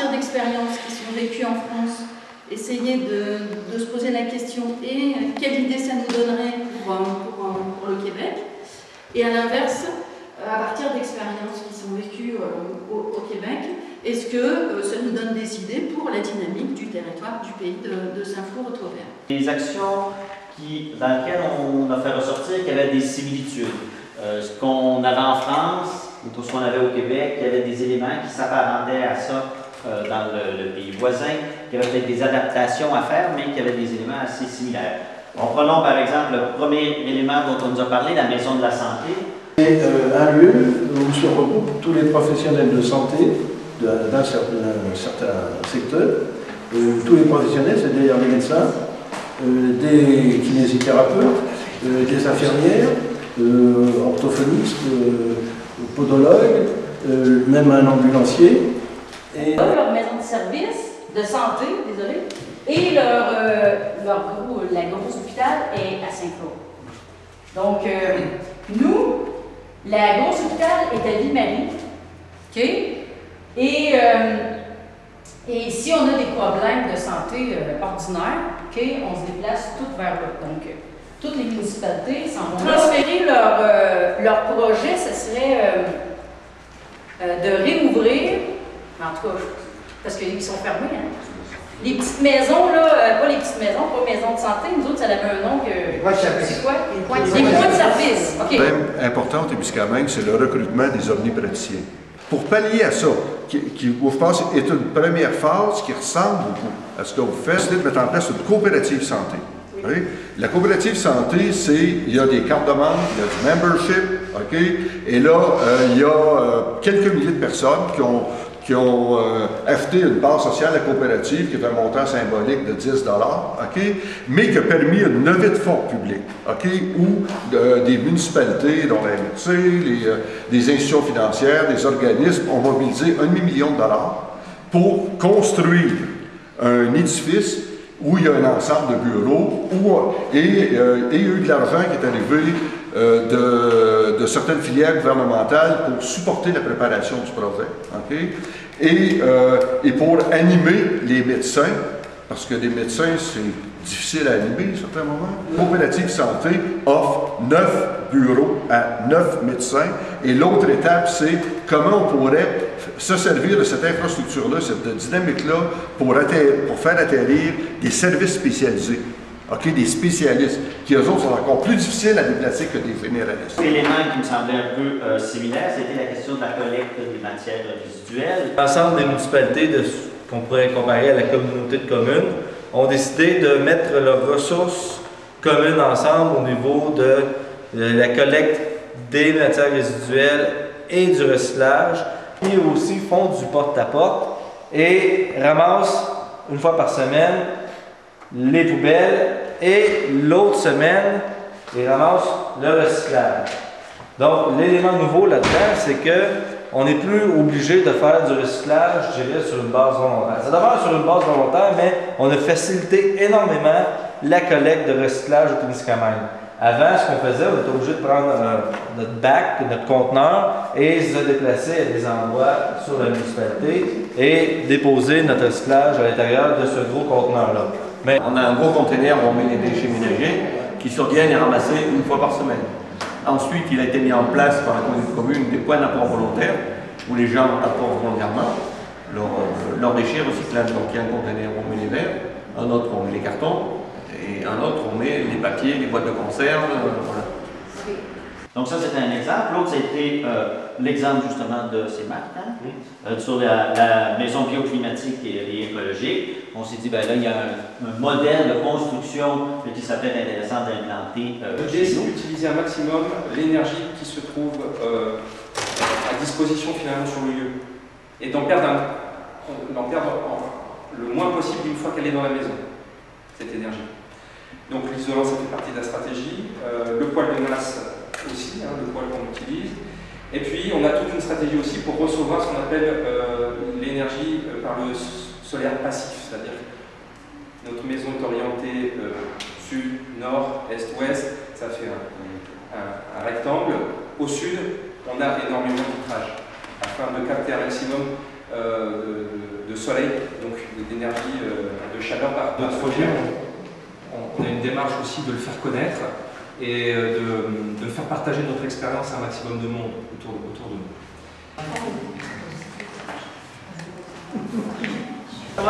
partir d'expériences qui sont vécues en France, essayer de se poser la question et quelle idée ça nous donnerait pour le Québec. Et à l'inverse, à partir d'expériences qui sont vécues au Québec, est-ce que ça nous donne des idées pour la dynamique du territoire du pays de Saint-Flour-Haute-Auvergne? Des actions dans lesquelles on a fait ressortir qu'il y avait des similitudes. Ce qu'on avait en France ou ce qu'on avait au Québec, il y avait des éléments qui s'apparentaient à ça dans le pays voisin, qu'il y avait peut-être des adaptations à faire, mais qu'il y avait des éléments assez similaires. Prenons par exemple le premier élément dont on nous a parlé, la maison de la santé. C'est un lieu où se regroupent tous les professionnels de santé d'un certain secteur. Tous les professionnels, c'est-à-dire les médecins, des kinésithérapeutes, des infirmières, orthophonistes, podologues, même un ambulancier. Et leur maison de service de santé, désolé, et la grosse hôpital est à Saint-Flour. Donc, nous, la grosse hôpital est à Ville-Marie, OK? Et si on a des problèmes de santé ordinaires, OK, on se déplace toutes vers là. Donc, toutes les municipalités s'en vont transférer leur projet, ce serait de réouvrir, en tout cas, parce qu'ils sont fermés, hein. Les petites maisons, là, pas les petites maisons, pas maisons de santé, nous autres, ça avait un nom que... C'est quoi? Les points de service. Le problème important au Témiscamingue, c'est le recrutement des omnipraticiens. Pour pallier à ça, qui je pense est une première phase qui ressemble beaucoup à ce que vous faites, c'est de mettre en place une coopérative santé. Oui. La coopérative santé, il y a des cartes de membres, il y a du membership, OK? Et là, il y a quelques milliers de personnes qui ont acheté une part sociale à la coopérative qui est un montant symbolique de 10 $, OK? Mais qui a permis une levée de fonds publics, OK? Où des municipalités, dont la MRC, des institutions financières, des organismes ont mobilisé $1 million pour construire un édifice où il y a un ensemble de bureaux, et il y a eu de l'argent qui est arrivé de certaines filières gouvernementales pour supporter la préparation du projet, okay? Et pour animer les médecins, parce que les médecins, c'est difficile à animer à certains moments. La coopérative santé offre 9 bureaux à 9 médecins, et l'autre étape, c'est comment on pourrait se servir de cette infrastructure-là, cette dynamique-là, pour faire atterrir des services spécialisés. Okay, des spécialistes, qui eux autres sont encore plus difficiles à déplacer que des généralistes. L'élément qui me semblait un peu similaire, c'était la question de la collecte des matières résiduelles. L'ensemble des municipalités, qu'on pourrait comparer à la communauté de communes, ont décidé de mettre leurs ressources communes ensemble au niveau de la collecte des matières résiduelles et du recyclage, et aussi font du porte-à-porte et ramassent une fois par semaine les poubelles, et l'autre semaine, ils ramassent le recyclage. Donc, l'élément nouveau là-dedans, c'est qu'on n'est plus obligé de faire du recyclage, je dirais, sur une base volontaire. Ça demeure sur une base volontaire, mais on a facilité énormément la collecte de recyclage au Témiscamingue. Avant, ce qu'on faisait, on était obligé de prendre notre bac, notre conteneur, et se déplacer à des endroits sur la municipalité et déposer notre recyclage à l'intérieur de ce gros conteneur-là. Mais on a un gros conteneur où on met les déchets ménagers qui surviennent et ramassés une fois par semaine. Ensuite, il a été mis en place par la commune des points d'apport volontaires où les gens apportent volontairement leurs déchets recyclables. Donc il y a un conteneur où on met les verres, un autre où on met les cartons et un autre où on met les papiers, les boîtes de conserve. Voilà. Donc ça, c'était un exemple. L'autre, c'était l'exemple justement de CEMAC, hein? Sur la maison bioclimatique et écologique. On s'est dit, ben là, il y a un modèle de construction qui serait intéressant d'implanter. L'idée, c'est d'utiliser un maximum l'énergie qui se trouve à disposition finalement sur le lieu et d'en perdre le moins possible une fois qu'elle est dans la maison, cette énergie. Donc l'isolant, ça fait partie de la stratégie. Le poêle de masse aussi, hein, le poêle qu'on utilise. Et puis on a toute une stratégie aussi pour recevoir ce qu'on appelle l'énergie par le solaire passif, c'est-à-dire notre maison est orientée sud, nord, est, ouest, ça fait un rectangle. Au sud, on a énormément de vitrage afin de capter un maximum de soleil, donc d'énergie, de chaleur par projet. On a une démarche aussi de le faire connaître et de faire partager notre expérience à un maximum de monde autour de nous.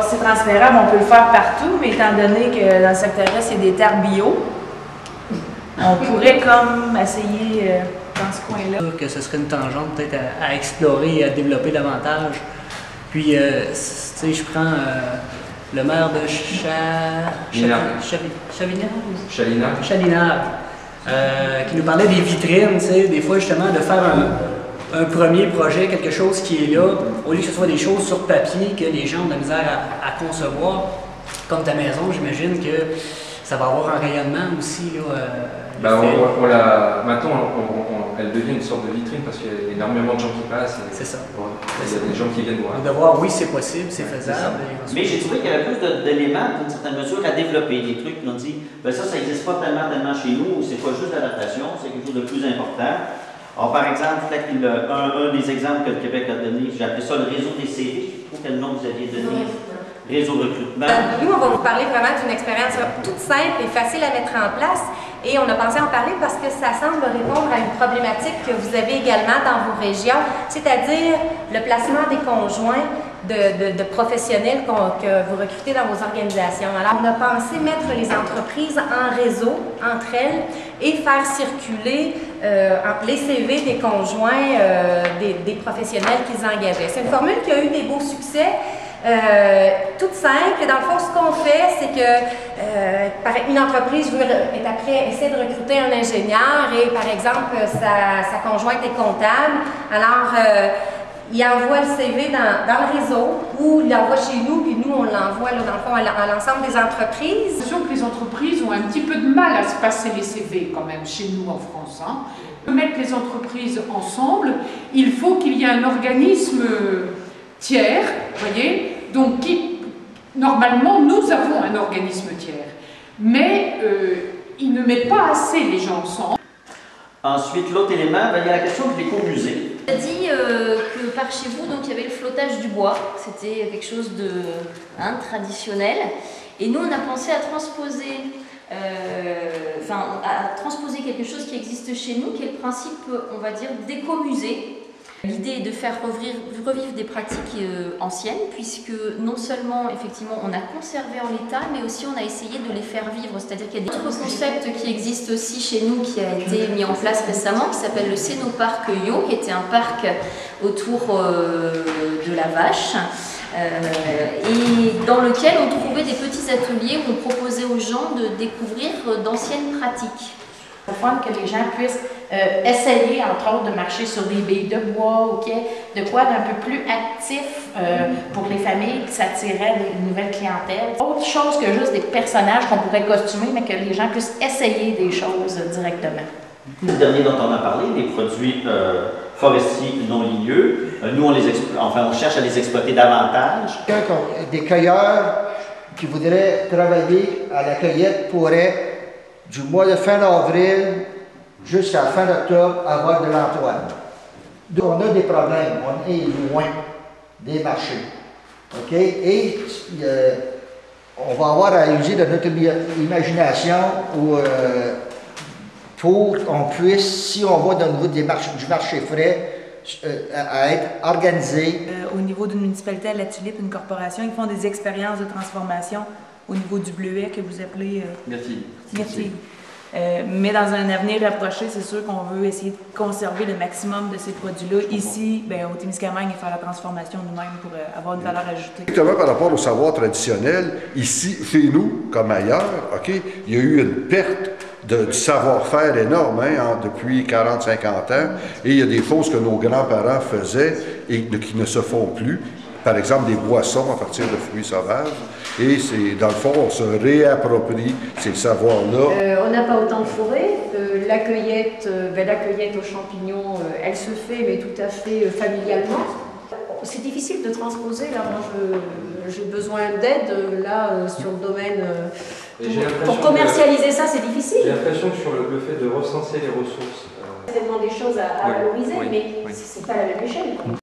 C'est transférable, on peut le faire partout, mais étant donné que dans le secteur Est, c'est des terres bio, on pourrait comme essayer dans ce coin-là. Que ce serait une tangente peut-être à explorer et à développer davantage. Puis, tu sais, je prends le maire de Chalinard, qui nous parlait des vitrines, tu sais, des fois justement de faire un premier projet, quelque chose qui est là, au lieu que ce soit des choses sur papier que les gens ont de la misère à concevoir, comme ta maison, j'imagine que ça va avoir un rayonnement aussi. Là, maintenant, elle devient une sorte de vitrine parce qu'il y a énormément de gens qui passent. C'est ça. Il y a des gens qui viennent voir. De voir, oui, c'est possible, c'est faisable. Mais j'ai trouvé qu'il y avait plus d'éléments, d'une certaine mesure, à développer. Des trucs qui nous ont dit, ben ça n'existe pas tellement chez nous, c'est pas juste l'adaptation, c'est quelque chose de plus important. Alors, par exemple, peut-être un des exemples que le Québec a donné, j'ai appelé ça le réseau des CV. Je trouve quel nom vous aviez donné. Réseau de recrutement. Nous, on va vous parler vraiment d'une expérience toute simple et facile à mettre en place. Et on a pensé en parler parce que ça semble répondre à une problématique que vous avez également dans vos régions, c'est-à-dire le placement des conjoints de professionnels que vous recrutez dans vos organisations. Alors, on a pensé mettre les entreprises en réseau entre elles et faire circuler les CV des conjoints des professionnels qu'ils engageaient. C'est une formule qui a eu des beaux succès. Toute simple. Et dans le fond, ce qu'on fait, c'est que une entreprise essaie de recruter un ingénieur et, par exemple, sa conjointe est comptable. Alors, il envoie le CV dans le réseau ou il l'envoie chez nous, puis nous, on l'envoie, dans le fond, à l'ensemble des entreprises. C'est sûr que les entreprises ont un petit peu de mal à se passer les CV, quand même, chez nous en France. Pour mettre les entreprises ensemble, il faut qu'il y ait un organisme tiers, vous voyez, donc normalement nous avons un organisme tiers, mais il ne met pas assez les gens ensemble. Ensuite, l'autre élément, il y a la question de l'écomusée. On a dit que par chez vous, donc, il y avait le flottage du bois, c'était quelque chose de traditionnel, et nous on a pensé à transposer quelque chose qui existe chez nous, qui est le principe, on va dire, d'écomusée. L'idée est de faire revivre des pratiques anciennes, puisque non seulement, effectivement, on a conservé en l'état, mais aussi on a essayé de les faire vivre. C'est-à-dire qu'il y a d'autres concepts qui existent aussi chez nous, qui a été mis en place récemment, qui s'appelle le Cénoparc Yo, qui était un parc autour de la Vache, et dans lequel on trouvait des petits ateliers où on proposait aux gens de découvrir d'anciennes pratiques. C'est fun que les gens puissent essayer, entre autres, de marcher sur des billes de bois, de quoi d'un peu plus actif pour les familles, qui s'attirait une nouvelle clientèle. Autre chose que juste des personnages qu'on pourrait costumer, mais que les gens puissent essayer des choses directement. Le dernier dont on a parlé, les produits forestiers non ligneux, nous on cherche à les exploiter davantage. Des cueilleurs qui voudraient travailler à la cueillette pourraient, du mois de fin avril jusqu'à fin octobre, avoir de l'emploi. On a des problèmes, on est loin des marchés. OK? Et on va avoir à user de notre imagination pour qu'on puisse, si on va au niveau du marché frais, à être organisé. Au niveau d'une municipalité à la Tulipe, une corporation, ils font des expériences de transformation au niveau du bleuet que vous appelez myrtille. Mais dans un avenir rapproché, c'est sûr qu'on veut essayer de conserver le maximum de ces produits-là ici, au Témiscamingue, et faire la transformation nous-mêmes pour avoir une valeur ajoutée. Exactement par rapport au savoir traditionnel, ici, chez nous, comme ailleurs, OK, il y a eu une perte du savoir-faire énorme depuis 40-50 ans, et il y a des choses que nos grands-parents faisaient et qui ne se font plus. Par exemple, des boissons à partir de fruits sauvages. Et c'est, dans le fond, on se réapproprie ces savoirs-là. On n'a pas autant de forêt. La cueillette aux champignons, elle se fait, mais tout à fait familialement. C'est difficile de transposer. Là, moi, j'ai besoin d'aide là sur le domaine. Pour commercialiser ça, c'est difficile. J'ai l'impression que sur le fait de recenser les ressources. C'est tellement des choses à valoriser, mais c'est pas la même échelle.